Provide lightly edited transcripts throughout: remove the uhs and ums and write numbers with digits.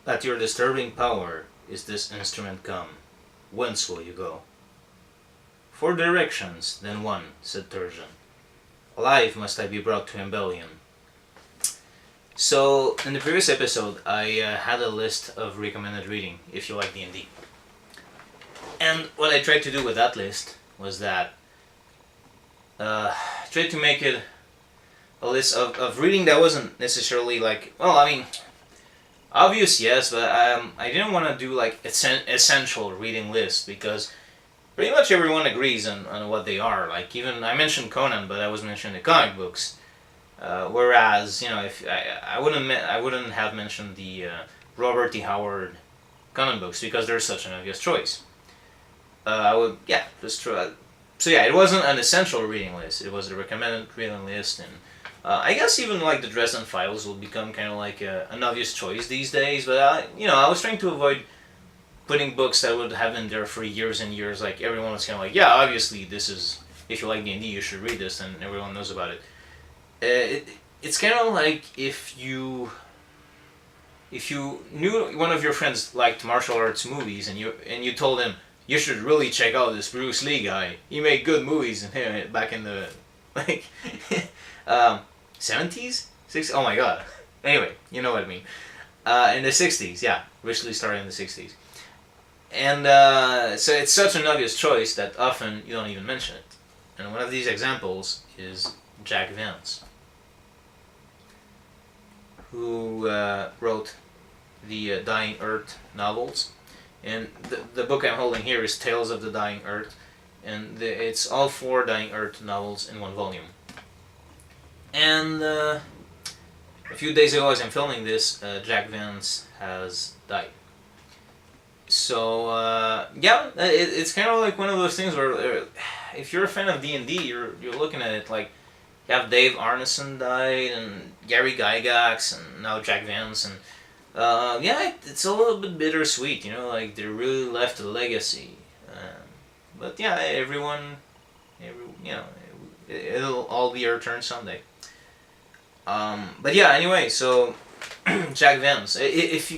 At your disturbing power is this instrument come. Whence will you go? Four directions, then one, said Turgeon. Alive must I be brought to rebellion. So, in the previous episode, I had a list of recommended reading if you like D&D. And what I tried to do with that list was that tried to make it a list of reading that wasn't necessarily like, well, I mean, obvious, yes, but I didn't want to do like essential reading lists because pretty much everyone agrees on what they are. Like, even I mentioned Conan, but I was mentioning the comic books. Whereas, you know, if I wouldn't have mentioned the Robert E. Howard Conan books because they're such an obvious choice. I would, yeah, just try. So yeah, it wasn't an essential reading list. It was a recommended reading list, and I guess even like the Dresden Files will become kind of like an obvious choice these days. But I was trying to avoid putting books that would have been there for years and years. Like everyone was kind of like, yeah, obviously this is, if you like D&D, you should read this, and everyone knows about it. It's kind of like if you knew one of your friends liked martial arts movies and you told him you should really check out this Bruce Lee guy. He made good movies back in the like 70s, 60s. Oh my god. Anyway, you know what I mean. In the 60s, yeah, originally started in the 60s, and so it's such an obvious choice that often you don't even mention it. And one of these examples is Jack Vance, who wrote the Dying Earth novels. And the book I'm holding here is Tales of the Dying Earth, and it's all 4 Dying Earth novels in one volume. And a few days ago, as I'm filming this, Jack Vance has died. So yeah, it's kind of like one of those things where if you're a fan of D&D, you're looking at it like you have Dave Arneson died, and Gary Gygax, and now Jack Vance, and yeah, it's a little bit bittersweet, you know, like they really left a legacy. But yeah, everyone, you know, it'll all be our turn someday. But yeah, anyway, so Jack Vance, if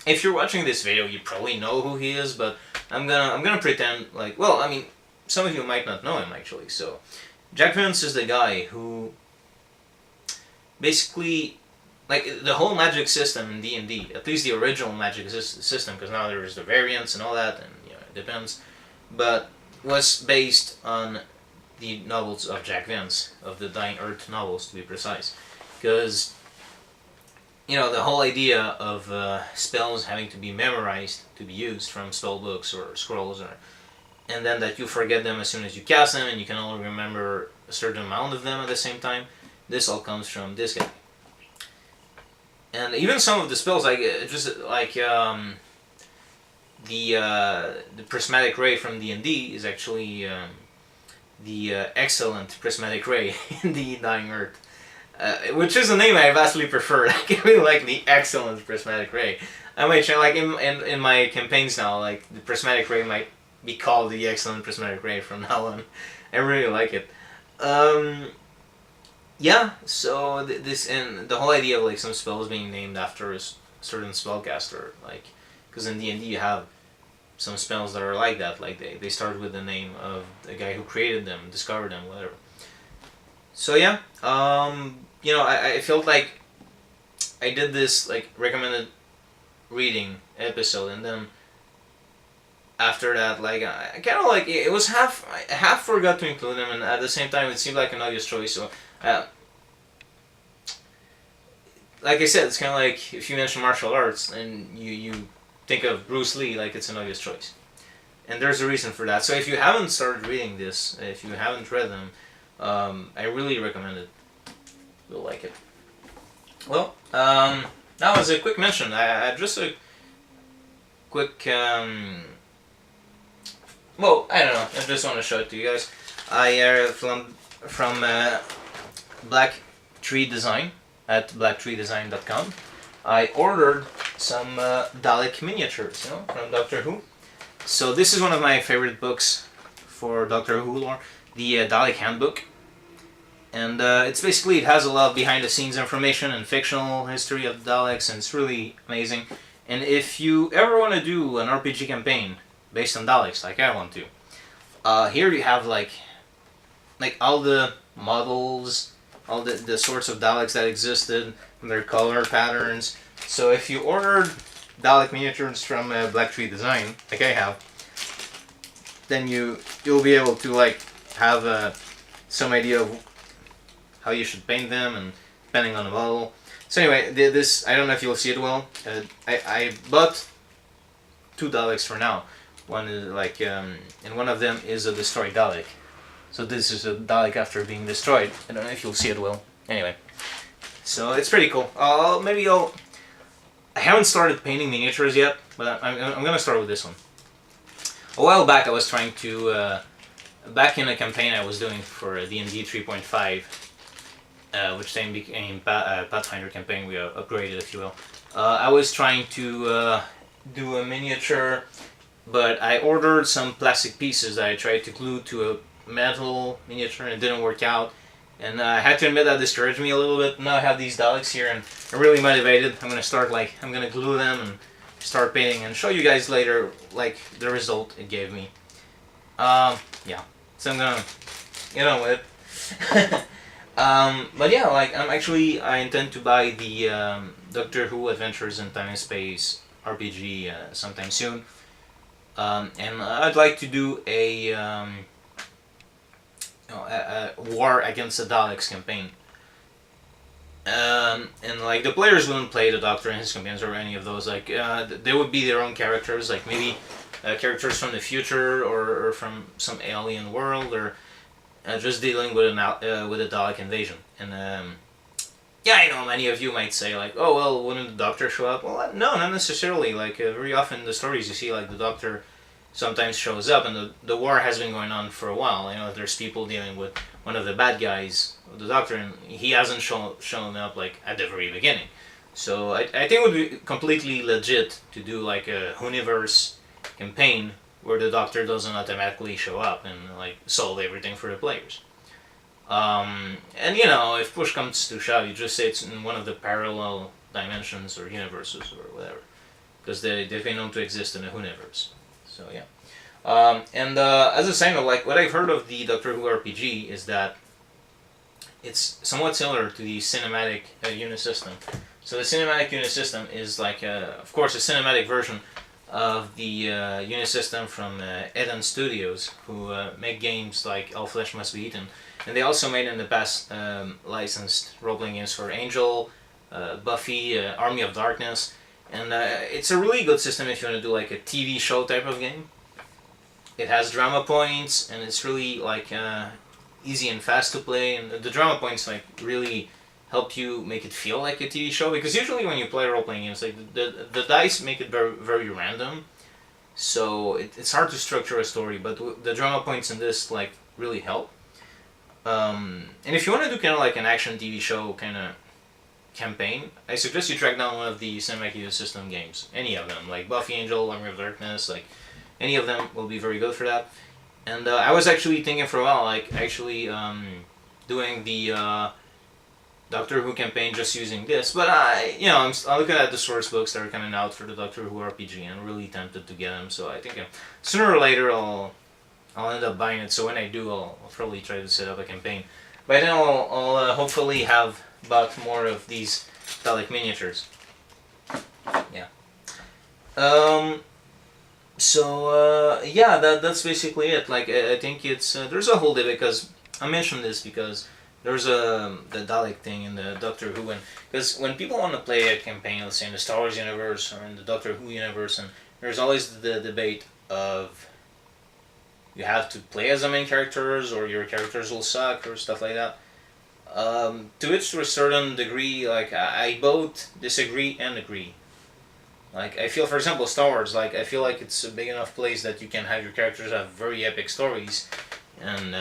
you're watching this video, you probably know who he is, but I'm gonna pretend like, well, I mean, some of you might not know him actually. So Jack Vance is the guy who basically, like, the whole magic system in D&D, at least the original magic system, because now there's the variants and all that, and you know, it depends, but was based on the novels of Jack Vance, of the Dying Earth novels to be precise, because you know, the whole idea of spells having to be memorized to be used from spell books or scrolls, and then that you forget them as soon as you cast them, and you can only remember a certain amount of them at the same time. This all comes from this guy. And even some of the spells, like the prismatic ray from D&D is actually the excellent prismatic ray in the Dying Earth, which is a name I vastly prefer. I really like the excellent prismatic ray. I might try, like in my campaigns now, like the prismatic ray might be called the excellent prismatic ray from now on. I really like it. Yeah, so this, and the whole idea of like some spells being named after a certain spellcaster, like, because in D&D you have some spells that are like that, like they start with the name of the guy who created them, discovered them, whatever. So yeah, you know, I felt like I did this like recommended reading episode, and then after that, like I kind of like it was I half forgot to include them, and at the same time it seemed like an obvious choice. So, like I said, it's kind of like if you mention martial arts and you think of Bruce Lee, like it's an obvious choice, and there's a reason for that. So if you haven't started reading this, if you haven't read them, I really recommend it. You'll like it. Well, that was a quick mention. I just a quick. Well, I don't know. I just want to show it to you guys. I from Black Tree Design at blacktreedesign.com. I ordered some Dalek miniatures, you know, from Doctor Who. So this is one of my favorite books for Doctor Who lore, the Dalek Handbook. And it's basically, it has a lot of behind the scenes information and fictional history of the Daleks, and it's really amazing. And if you ever want to do an RPG campaign based on Daleks, like I want to, here you have like all the models, all the sorts of Daleks that existed, and their color patterns. So if you ordered Dalek miniatures from Black Tree Design, like I have, then you'll be able to like have some idea of how you should paint them, and depending on the model. So anyway, this, I don't know if you'll see it well. I bought 2 Daleks for now. One is like, and one of them is a destroyed Dalek. So this is a Dalek after being destroyed. I don't know if you'll see it well. Anyway, so it's pretty cool. I haven't started painting miniatures yet, but I'm gonna start with this one. A while back, I was trying to, back in a campaign I was doing for D&D 3.5, which then became Pathfinder campaign. We upgraded, if you will. I was trying to do a miniature, but I ordered some plastic pieces that I tried to glue to a metal miniature, and it didn't work out. And I had to admit that discouraged me a little bit. Now I have these Daleks here, and I'm really motivated. I'm gonna start I'm gonna glue them and start painting, and show you guys later the result it gave me. Yeah. So I'm gonna get on with it. But yeah, I intend to buy the Doctor Who Adventures in Time and Space RPG sometime soon. And I'd like to do a war against the Daleks campaign. And the players wouldn't play the Doctor and his companions or any of those. They would be their own characters, maybe characters from the future, or from some alien world, or just dealing with a Dalek invasion. And yeah, I know many of you might say oh well, wouldn't the Doctor show up? Well, no, not necessarily. Very often in the stories you see the Doctor sometimes shows up, and the war has been going on for a while. There's people dealing with one of the bad guys, the Doctor, and he hasn't shown up at the very beginning. So I think it would be completely legit to do a Whoniverse campaign where the Doctor doesn't automatically show up and solve everything for the players. And if push comes to shove, you just say it's in one of the parallel dimensions or universes or whatever, because they've been known to exist in a Whoniverse. So yeah. As a side note, what I've heard of the Doctor Who RPG is that it's somewhat similar to the Cinematic Unisystem. So the Cinematic Unisystem is of course, a cinematic version of the Unisystem from Eden Studios, who make games like All Flesh Must Be Eaten. And they also made in the past licensed role-playing games for Angel, Buffy, Army of Darkness. And it's a really good system if you want to do a TV show type of game. It has drama points, and it's really easy and fast to play. And the drama points really help you make it feel like a TV show, because usually when you play role-playing games, the dice make it very, very random. So it's hard to structure a story, but the drama points in this really help. And if you want to do kind of an action TV show kind of campaign, I suggest you track down one of the Cinematic Unisystem games. Any of them, Buffy, Angel, Army of Darkness, any of them will be very good for that. And I was actually thinking for a while, doing the Doctor Who campaign just using this, but I'm looking at the source books that are coming out for the Doctor Who RPG, and I'm really tempted to get them. So I think sooner or later I'll end up buying it. So when I do, I'll probably try to set up a campaign. By then I'll hopefully have bought more of these Dalek miniatures. Yeah. Yeah, that's basically it. I think it's there's a whole day, because I mentioned this because there's the Dalek thing in the Doctor Who, and because when people want to play a campaign, let's say in the Star Wars universe or in the Doctor Who universe, and there's always the debate of you have to play as the main characters or your characters will suck or stuff like that. To which, to a certain degree, I both disagree and agree. I feel, for example, Star Wars, I feel it's a big enough place that you can have your characters have very epic stories, and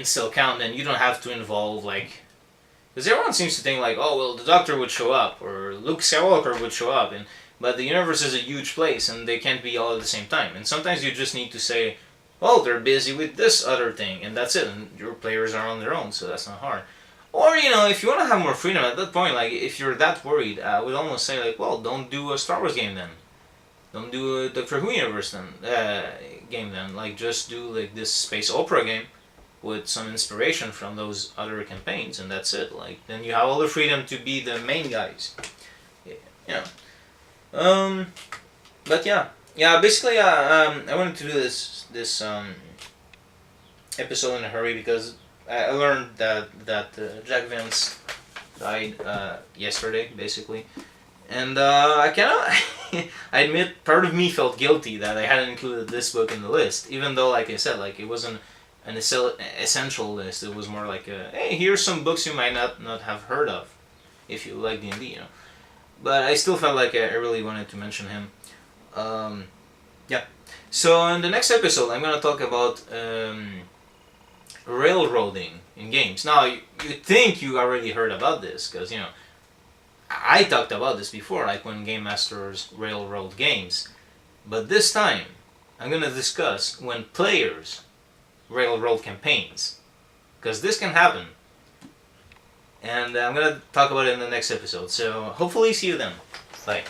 still count, and you don't have to involve, because everyone seems to think, oh, well, the Doctor would show up, or Luke Skywalker would show up, but the universe is a huge place, and they can't be all at the same time, and sometimes you just need to say, well, they're busy with this other thing, and that's it, and your players are on their own, so that's not hard. Or, if you want to have more freedom at that point, like, if you're that worried, I would almost say, like, well, don't do a Star Wars game then. Don't do a Doctor Who universe then, game then. Like, just do, like, this space opera game with some inspiration from those other campaigns, and that's it. Like, then you have all the freedom to be the main guys. Yeah. But yeah. Basically, I wanted to do this episode in a hurry because I learned that Jack Vance died yesterday, basically, and I cannot. I admit, part of me felt guilty that I hadn't included this book in the list, even though, like I said, like it wasn't an essential list. It was more like hey, here's some books you might not have heard of, if you like D&D, But I still felt like I really wanted to mention him. Yeah. So in the next episode, I'm gonna talk about railroading in games. Now, you think you already heard about this, because, I talked about this before, like when Game Masters railroad games. But this time, I'm gonna discuss when players railroad campaigns. Because this can happen. And I'm gonna talk about it in the next episode. So, hopefully see you then. Bye.